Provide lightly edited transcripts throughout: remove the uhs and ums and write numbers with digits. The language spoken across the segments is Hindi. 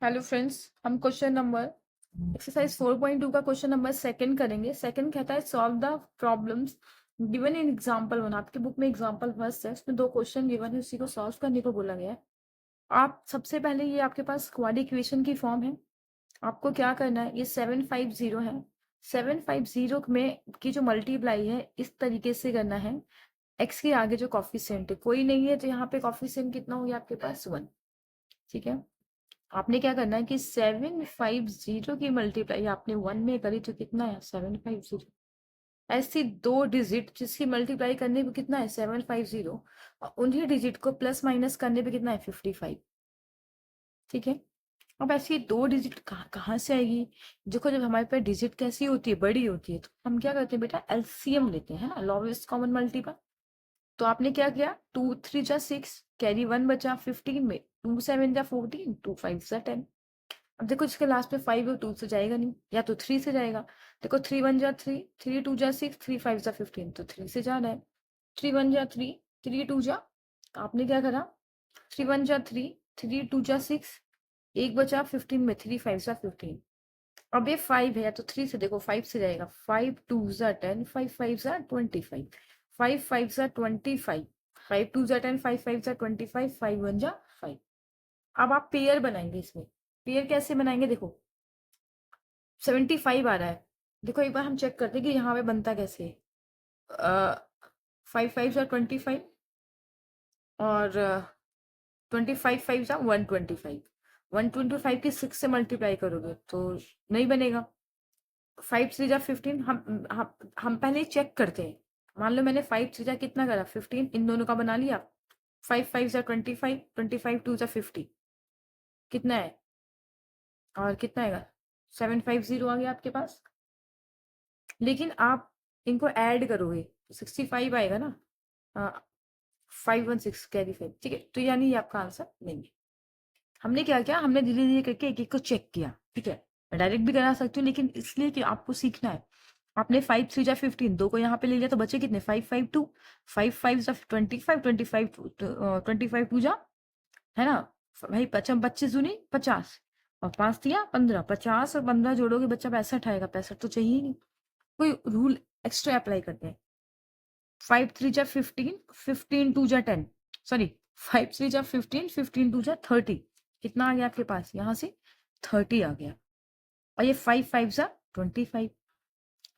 हेलो फ्रेंड्स, हम क्वेश्चन नंबर एक्सरसाइज 4.2 का क्वेश्चन नंबर सेकंड करेंगे। सेकंड कहता है solve the problems given in example one. आपकी बुक में एग्जांपल फर्स्ट है, उसमें दो क्वेश्चन गिवन है, उसी को सॉल्व करने को बोला गया है। आप सबसे पहले ये आपके पास क्वाड्रेटिक इक्वेशन की फॉर्म है। आपको क्या करना है, ये 750 है। 750 में की जो मल्टीप्लाई है इस तरीके से करना है। एक्स के आगे जो कॉफिशिएंट है कोई नहीं है, तो यहाँ पे कॉफिशिएंट कितना हो गया आपके पास 1। ठीक है, आपने क्या करना है कि 750 की मल्टीप्लाई आपने 1 में करी तो कितना है 750। ऐसी दो डिजिट जिसकी मल्टीप्लाई करने पे कितना है 750, और उन्हीं डिजिट को प्लस माइनस करने पे कितना है 55। ठीक है, अब ऐसी दो डिजिट कहाँ कहाँ से आएगी। देखो, जब हमारे पास डिजिट कैसी होती है, बड़ी होती है, तो हम क्या करते हैं बेटा, एलसीएम लेते हैं ना, लोवेस्ट कॉमन मल्टीपल। तो आपने क्या किया, 2 3 जा 6, कैरी 1 बचा 15 में, 2 7 जा 14, 2 5 जा 10। अब देखो, इसके लास्ट में 5 और 2 से जाएगा नहीं, या तो 3 से जाएगा। देखो, 3 1 जा 3, 3 2 जा 6, 3 5 जा 15, तो 3 से जाना है। 3 1 जा 3, 3 2 जा, आपने क्या करा, 3 1 जा 3, 3 2 जा 6, एक बचा 15 में, 3 5 जा 15। अब ये 5 है, या तो 3 से देखो 5 से जाएगा, 5 2 जा 10, 5 5 जा 25, 5 5 जा 25, 5 2 जा 10, 5 5 जा 25, 5 1 जा 5। अब आप पेयर बनाएंगे इसमें। पेयर कैसे बनाएंगे, देखो 75 आ रहा है। देखो, एक बार हम चेक करते हैं कि यहाँ पे बनता कैसे है। 5 5 जा 25, और 25 5 जा 125। 125 की 6 से मल्टीप्लाई करोगे तो नहीं बनेगा। 5 3 जा 15, हम पहले चेक करते हैं। मान लो मैंने 5 3 जा कितना करा 15, इन दोनों का बना लिया। 5 5 जा 25, 25 2 जा 50, कितना है, और कितना आएगा 750 आ गया आपके पास। लेकिन आप इनको ऐड करोगे तो 65 आएगा ना। 5 1 6 कैरी 5, ठीक है, तो यानी ये आपका आंसर नहीं है। हमने क्या किया, हमने धीरे धीरे करके एक एक को चेक किया। ठीक है, मैं डायरेक्ट भी करा सकती हूँ, लेकिन इसलिए कि आपको सीखना है। आपने 5 3 जा 15, दो को यहाँ पे ले लिया तो बचे कितने 5 5 2, 5 5 जा 25, 25 2 जा, है ना भाई, 25 25 दूनी 50, और 5 3 या 15, 50 और 15 जोड़ोगे बच्चा 65 आएगा। 65 तो चाहिए ही नहीं, कोई रूल एक्स्ट्रा अप्लाई करते हैं। 5 3 जा 15, 15 2 जा 10, सॉरी 5 3 जा 15, 15 2 जा 30, कितना आ गया आपके पास, यहाँ से 30 आ गया। और ये 5 5 जा 25,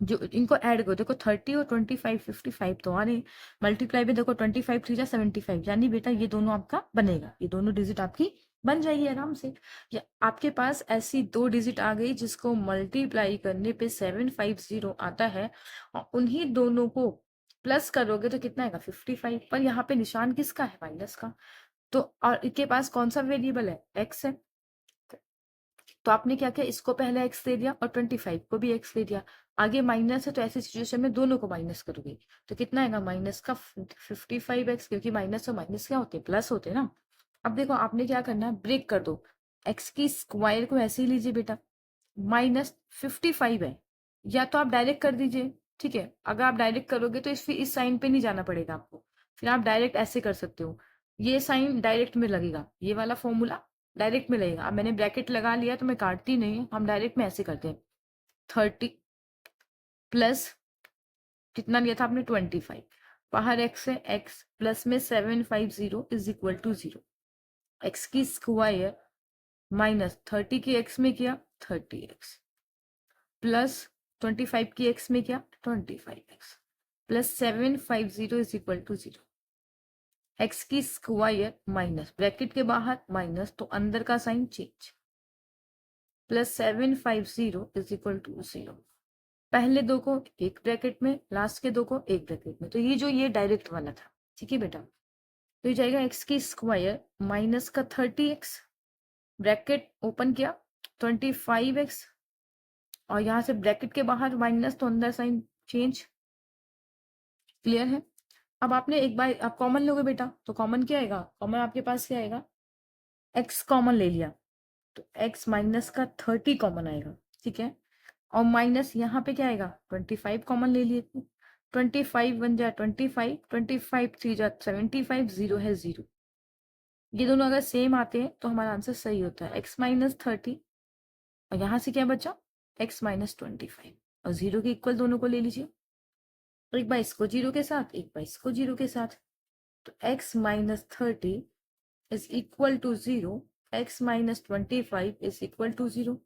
जो इनको ऐड करो, देखो 30 और 25 55 तो आ रहे, मल्टीप्लाई में देखो 25 3 जा 75, यानी बेटा ये दोनों आपका बनेगा, ये दोनों डिजिट आपकी बन जाएगी आराम से। या आपके पास ऐसी दो डिजिट आ गई जिसको मल्टीप्लाई करने पे 750 आता है, और उन्हीं दोनों को प्लस करोगे तो कितना आएगा 55। पर यहाँ पे निशान किसका है, माइनस का। तो और इनके पास कौन सा वेरिएबल है, एक्स है। तो आपने क्या किया, इसको पहले एक्स दे दिया और 25 को भी एक्स दे दिया। आगे माइनस है, तो ऐसी सिचुएशन में दोनों को माइनस करोगे तो कितना आएगा, माइनस का 55x, क्योंकि माइनस और माइनस क्या होते हैं, प्लस होते हैं ना। अब देखो, आपने क्या करना है, ब्रेक कर दो। एक्स की स्क्वायर को ऐसे ही लीजिए बेटा, -55 है, या तो आप डायरेक्ट कर दीजिए। ठीक है, अगर आप डायरेक्ट करोगे तो इस साइन पे नहीं जाना पड़ेगा आपको, फिर आप डायरेक्ट ऐसे कर सकते हो। ये साइन डायरेक्ट में लगेगा, ये वाला फॉर्मूला डायरेक्ट में लगेगा। अब मैंने ब्रैकेट लगा लिया तो मैं काटती नहीं हूँ, हम डायरेक्ट में ऐसे करते हैं। 30 प्लस कितना लिया था आपने 25, बाहर एक्स है, एक्स प्लस में 750 इज इक्वल टू 0। एक्स की स्क्वायर माइनस 30 की एक्स में किया 30x, प्लस 25 की एक्स में किया 25x, plus 750 is equal to 0। एक्स की स्क्वायर माइनस ब्रैकेट के बाहर माइनस, तो अंदर का sign change, plus 750 is equal to 0। पहले दो को एक ब्रैकेट में, लास्ट के दो को एक ब्रैकेट में, तो ये डायरेक्ट वाला था। ठीक है बेटा, तो ये जाएगा एक्स की स्क्वायर माइनस का 30x, ब्रैकेट ओपन किया 25x, और यहाँ से ब्रैकेट के बाहर माइनस, तो अंदर साइन चेंज। क्लियर है। अब आपने एक बार आप कॉमन लोगे बेटा, तो कॉमन क्या आएगा, कॉमन आपके पास क्या आएगा, एक्स कॉमन ले लिया तो एक्स माइनस का 30 कॉमन आएगा। ठीक है, और माइनस यहाँ पे क्या आएगा 25 कॉमन ले लिए थे। 25 1 जा 25, 25 3 जा 75, 0 है 0। ये दोनों अगर सेम आते हैं तो हमारा आंसर सही होता है। x माइनस 30 और यहाँ से क्या बचा x माइनस 25 और 0 के इक्वल दोनों को ले लीजिए, एक बार इसको 0 के साथ, एक बार इसको 0 के साथ, तो x minus 30 is equal to 0, x minus 25 is equal to 0,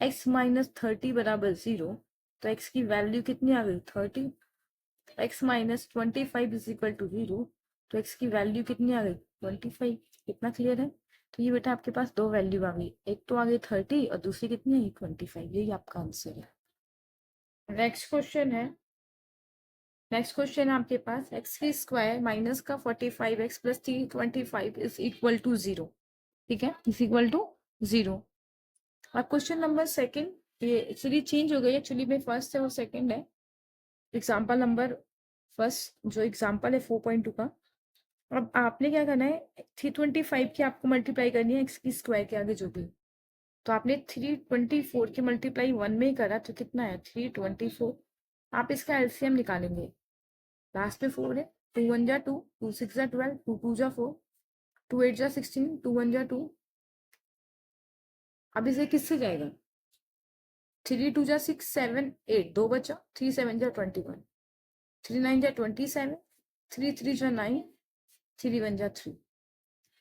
x minus 30 बराबर 0, तो x की वैल्यू कितनी आ गई 30, x minus 25 is equal to 0, तो x की वैल्यू कितनी आ गई 25। कितना क्लियर है? तो ये बेटा आपके पास दो वैल्यू आ गई, एक तो आ गई 30 और दूसरी कितनी आई 25। यही आपका आंसर है। नेक्स्ट क्वेश्चन है, नेक्स्ट क्वेश्चन है आपके पास एक्स की स्क्वायर माइनस का 45x plus 325 is equal to 0। ठीक है, इज इक्वल टू 0। अब क्वेश्चन नंबर सेकंड, ये एक्चुअली चेंज हो गई, एक्चुअली में फर्स्ट है वो सेकंड है। एग्जाम्पल नंबर फर्स्ट जो एग्जाम्पल है 4.2 का, अब आपने क्या करना है 325 की आपको मल्टीप्लाई करनी है एक्स की स्क्वायर के आगे जो भी, तो आपने 324 की मल्टीप्लाई 1 में ही करा तो कितना है 324। आप इसका एलसीएम निकालेंगे, लास्ट में 4 है, 2 1 जा 2, 2 6 जा 12, 2 2 जा 4, 2 8 जा 16, 2 1 जा 2। अब इसे किससे जाएगा 3 2 जा 6 7 8, 2 बचा, 3 7 जा 21, 3 9 जा 27, 3 3 जा 9, 3 1 जा 3।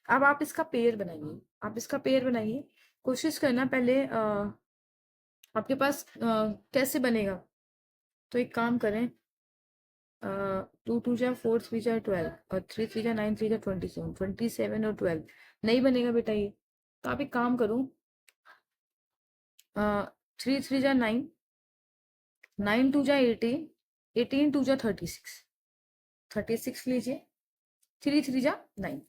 अब आप इसका पेयर बनाइए, आप इसका पेयर बनाइए, कोशिश करना पहले आपके पास कैसे बनेगा, तो एक काम करें 2 2 जा 4 3 जा 12 और 3 3 जा 9 3 जा 27, 27 और 12 नहीं बनेगा बेटा ये, तो आप एक काम करो 3 3 जा 9, 9 2 जा 18, 18 2 जा 36, 36 लीजिए, 3 3 जा 9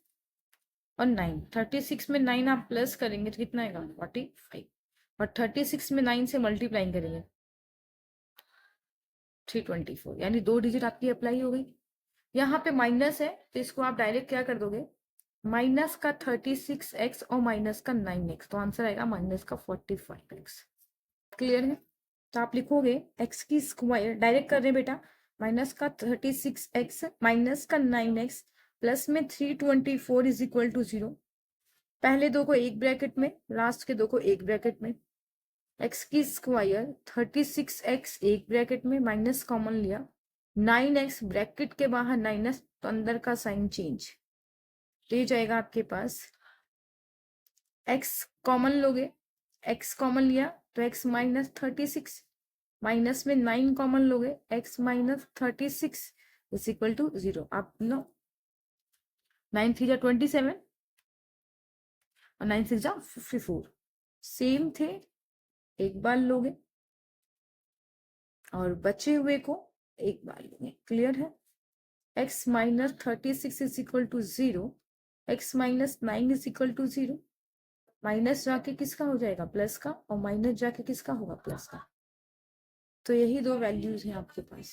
और 9, 36 में 9 आप प्लस करेंगे तो कितना आएगा 45 और 36 में 9 से मल्टीप्लाई करेंगे 324, यानी 2 डिजिट आपकी अप्लाई हो गई। यहाँ पे माइनस है तो इसको आप डायरेक्ट क्या कर दोगे, माइनस का 36x और माइनस का 9x, तो आंसर आएगा माइनस का 45x। क्लियर है? तो आप लिखोगे x की स्क्वायर, डायरेक्ट कर रहे हैं बेटा, माइनस का 36x माइनस का 9x प्लस में 324 इज इक्वल टू 0। पहले दो को एक ब्रैकेट में, लास्ट के दो को एक ब्रैकेट में, x की स्क्वायर 36x एक ब्रैकेट में, माइनस कॉमन लिया, 9x ब्रैकेट के बाहर माइनस, तो अंदर का साइन चेंज, तो ये जाएगा आपके पास x कॉमन लोगे, x कॉमन लिया तो x माइनस 36, माइनस में 9 कॉमन लोगे, x minus 36 is equal to 0। आप नो 9 3 जा 27 और 9 6 जा 54 सेम थे, एक बार लोगे और बचे हुए को एक बार लोगे। क्लियर है? x minus 36 is equal to 0, x minus 9 is equal to 0, minus जाके किसका हो जाएगा प्लस का, और माइनस जाके किसका होगा प्लस का। तो यही दो वैल्यूज हैं आपके पास।